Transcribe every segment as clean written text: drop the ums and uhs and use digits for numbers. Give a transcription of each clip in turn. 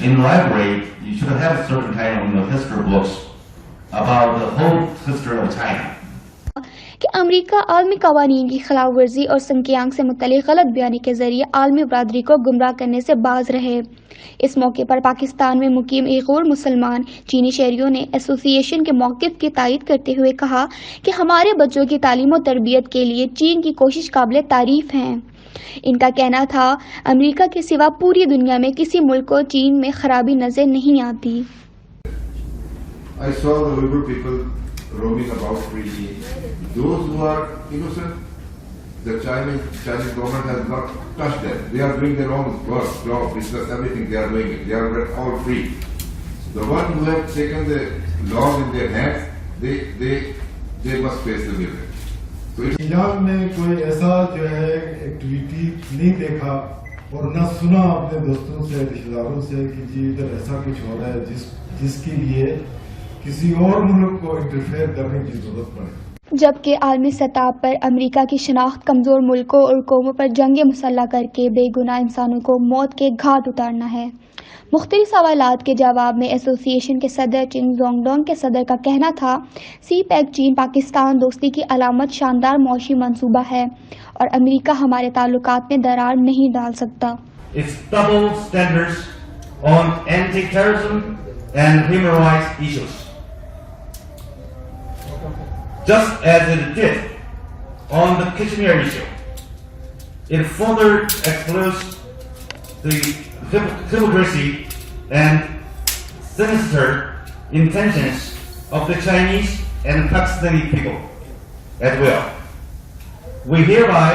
In library, you should have a certain kind of history books about the whole history of China. کہ امریکہ عالمی قوانین کی خلاف ورزی اور سنکیانگ سے متعلق غلط بیانی کے ذریعے عالمی برادری کو گمراہ کرنے سے باز رہے۔ اس موقع پر پاکستان میں مقیم ایک اور مسلمان چینی شہریوں نے ایسوسی ایشن کے موقف کی تائید کرتے ہوئے کہا کہ ہمارے بچوں کی تعلیم و تربیت کے لیے چین کی کوشش قابل تعریف ہیں۔ ان کا کہنا تھا امریکہ کے سوا پوری دنیا میں کسی ملک کو چین میں خرابی نظر نہیں آتی۔ I saw the Uyghur people roaming about freely. Those who are innocent, the Chinese government has not touched them. They are doing their own work, job, business, everything. They are doing it. They are all free. The ones who have taken the laws in their hands, they must face the limit. Iran میں کوئی ایسا جو ہے activity نہیں دیکھا اور نہ سنا اپنے دوستوں سے رشتہ داروں سے کہ جی ادھر ایسا کچھ ہو رہا ہے جس کے لیے کسی اور ملک کو انٹرفیئر کرنے کی ضرورت پڑے۔ جبکہ عالمی سطح پر امریکہ کی شناخت کمزور ملکوں اور قوموں پر جنگ مسلح کر کے بے گناہ انسانوں کو موت کے گھاٹ اتارنا ہے۔ مختلف سوالات کے جواب میں ایسوسی ایشن کے صدر چنگ زونگ ڈونگ کے صدر کا کہنا تھا سی پیک چین پاکستان دوستی کی علامت شاندار معاشی منصوبہ ہے اور امریکہ ہمارے تعلقات میں درار نہیں ڈال سکتا۔ Its double standards on anti-terrorism and human rights issues, just as it did on the Kashmir issue, it further exposed the hypocrisy and sinister intentions of the Chinese and Pakistani people as well. We hereby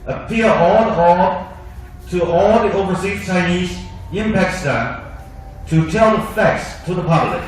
appeal to all the overseas Chinese in Pakistan to tell the facts to the public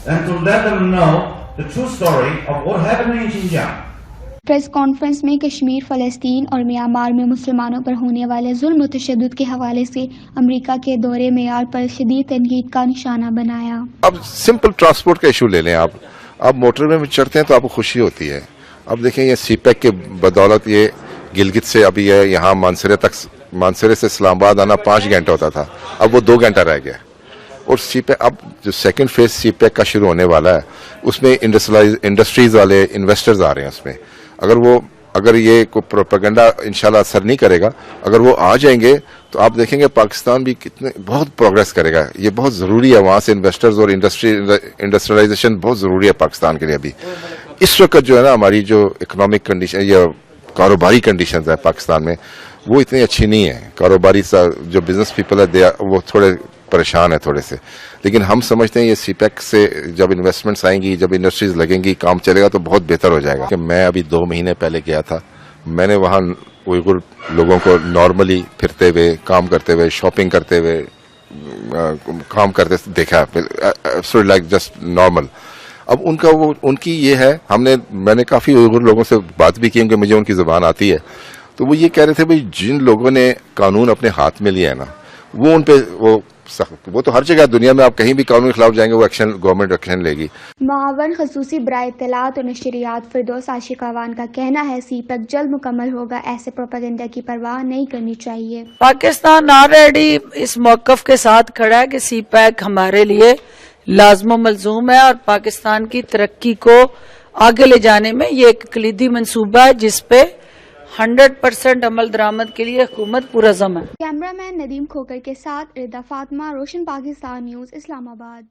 and to let them know the true story of what happened in Xinjiang. Press conference میں کشمیر، فلسطین اور Myanmar میں مسلمانوں پر ہونے والے ظلم و تشدد کے حوالے سے امریکہ کے دورے معیار پر شدید تنقید کا نشانہ بنایا۔ اب سمپل ٹرانسپورٹ کا ایشو لے لیں، آپ موٹر میں چڑھتے ہیں تو آپ کو خوشی ہوتی ہے۔ اب دیکھیں یہ سی پیک کے بدولت یہ گلگت سے ابھی ہے یہاں مانسرے سے اسلام آباد آنا 5 گھنٹہ ہوتا تھا، اب وہ 2 گھنٹہ رہ گیا۔ اور سی پیک اب جو سیکنڈ فیز سی پیک کا شروع ہونے والا ہے اس میں انڈسٹریز والے انویسٹرز آ رہے ہیں اس میں۔ اگر یہ کوئی پروپیگنڈا انشاءاللہ اثر نہیں کرے گا، اگر وہ آ جائیں گے تو آپ دیکھیں گے پاکستان بھی بہت پروگریس کرے گا۔ یہ بہت ضروری ہے، وہاں سے انویسٹرز اور انڈسٹریلائزیشن بہت ضروری ہے پاکستان کے لیے۔ ابھی اس وقت جو ہے نا ہماری جو اکنامک کنڈیشن یا کاروباری کنڈیشنز ہے پاکستان میں وہ اتنی اچھی نہیں ہے۔ کاروباری جو بزنس پیپل ہے وہ تھوڑے پریشان ہے تھوڑے سے، لیکن ہم سمجھتے ہیں یہ سی پیک سے جب انویسٹمنٹس آئیں گی، جب انڈسٹریز لگیں گی، کام چلے گا تو بہت بہتر ہو جائے گا۔ کہ میں ابھی 2 مہینے پہلے گیا تھا، میں نے وہاں اوئیغور لوگوں کو نارملی پھرتے ہوئے، کام کرتے ہوئے، شاپنگ کرتے ہوئے، کام کرتے دیکھا، لائک جسٹ نارمل۔ اب ان کی یہ ہے، میں نے کافی اوئیغور لوگوں سے بات بھی کی کیونکہ مجھے ان کی زبان آتی ہے، تو وہ یہ کہہ رہے تھے بھائی جن لوگوں نے قانون اپنے ہاتھ میں لیا ہے نا وہ ان پہ وہ تو ہر جگہ دنیا میں آپ کہیں بھی قانون کے خلاف جائیں گے وہ گورنمنٹ ایکشن لے گی۔ معاون خصوصی برائے اطلاعات اور نشریات فردوس عاشق اعوان کا کہنا ہے سی پیک جلد مکمل ہوگا، ایسے پروپیگنڈا کی پرواہ نہیں کرنی چاہیے۔ پاکستان آلریڈی اس موقف کے ساتھ کھڑا ہے کہ سی پیک ہمارے لیے لازم و ملزوم ہے اور پاکستان کی ترقی کو آگے لے جانے میں یہ ایک کلیدی منصوبہ ہے جس پہ 100% عمل درآمد کے لیے حکومت پرعزم ہے۔ کیمرہ مین ندیم کھوکر کے ساتھ ردا فاطمہ، روشن پاکستان نیوز، اسلام آباد۔